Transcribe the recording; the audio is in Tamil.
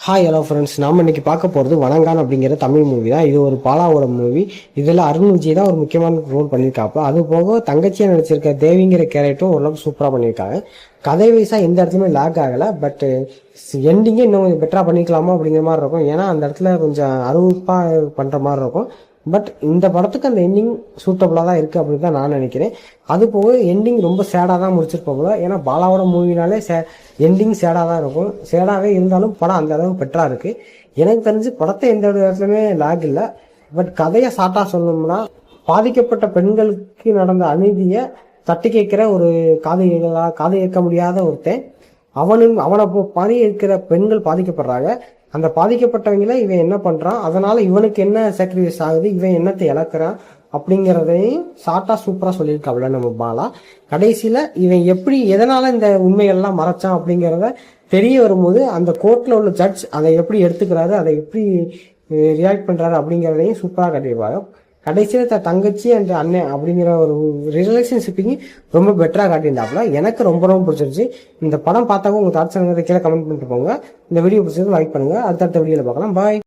ஹாய் ஹலோ ஃப்ரெண்ட்ஸ், நாம் இன்னைக்கு பார்க்க போகிறது வணங்கான் அப்படிங்கிற தமிழ் மூவி தான். இது ஒரு பாலாவோட மூவி. இதில் அருண் விஜய் தான் ஒரு முக்கியமான ரோல் பண்ணியிருக்காப்போ. அது போக தங்கச்சியாக நடிச்சிருக்க தேவிங்கிற கேரக்டரும் ஓரளவுக்கு சூப்பராக பண்ணியிருக்காங்க. கதை வைஸாக எந்த இடத்துலையுமே லேக் ஆகலை. பட் எண்டிங்கே இன்னும் கொஞ்சம் பெட்டராக பண்ணிக்கலாமா அப்படிங்கிற மாதிரி இருக்கும். ஏன்னா அந்த இடத்துல கொஞ்சம் அருவப்பாக பண்ணுற மாதிரி இருக்கும். பட் இந்த படத்துக்கு அந்த எண்டிங் சூட்டபுளாக தான் இருக்குது அப்படின்னு தான் நான் நினைக்கிறேன். அது போக எண்டிங் ரொம்ப சேடாக தான் முடிச்சிருப்பாங்களோ. ஏன்னா பாலாவோட மூவினாலே எண்டிங் சேடாக தான் இருக்கும். சேடாகவே இருந்தாலும் படம் அந்த அளவுக்கு பெட்டராக இருக்குது. எனக்கு தெரிஞ்சு படத்தை எந்த இடத்துலையுமே லேக் இல்லை. பட் கதையை ஷார்ட்டாக சொல்லணும்னா, பாதிக்கப்பட்ட பெண்களுக்கு நடந்த அநீதியை தட்டி கேட்குற ஒரு காது கேட்க முடியாத ஒருத்தன், அவனை பணி இருக்கிற பெண்கள் பாதிக்கப்படுறாங்க. அந்த பாதிக்கப்பட்டவங்கள இவன் என்ன பண்றான், அதனால இவனுக்கு என்ன சாக்ரிஃபைஸ் ஆகுது, இவன் என்னத்தை இழக்கிறான் அப்படிங்கிறதையும் ஷார்ட்டா சூப்பரா சொல்லியிருக்காப்ல நம்ம பாலா. கடைசியில இவன் எப்படி எதனால இந்த உண்மைகள்லாம் மறைச்சான் அப்படிங்கிறத தெரிய வரும்போது அந்த கோர்ட்ல உள்ள ஜட்ஜ் அதை எப்படி எடுத்துக்கிறாரு, அதை எப்படி ரியாக்ட் பண்றாரு அப்படிங்கிறதையும் சூப்பரா கட்டியிருப்பாங்க. கடைசியில தங்கச்சி அண்ட் அண்ணன் அப்படிங்கிற ஒரு ரிலேஷன்ஷிப்பிங் ரொம்ப பெட்டரா காட்டியிருந்தாப்புல. எனக்கு ரொம்ப ரொம்ப பிடிச்சிருச்சு. இந்த படம் பார்த்தாக்க உங்க தாட்ஸ் கீழே கமெண்ட் பண்ணிட்டு போங்க. இந்த வீடியோ பிடிச்சது லைக் பண்ணுங்க. அடுத்தடுத்த வீடியோல பார்க்கலாம். பாய்.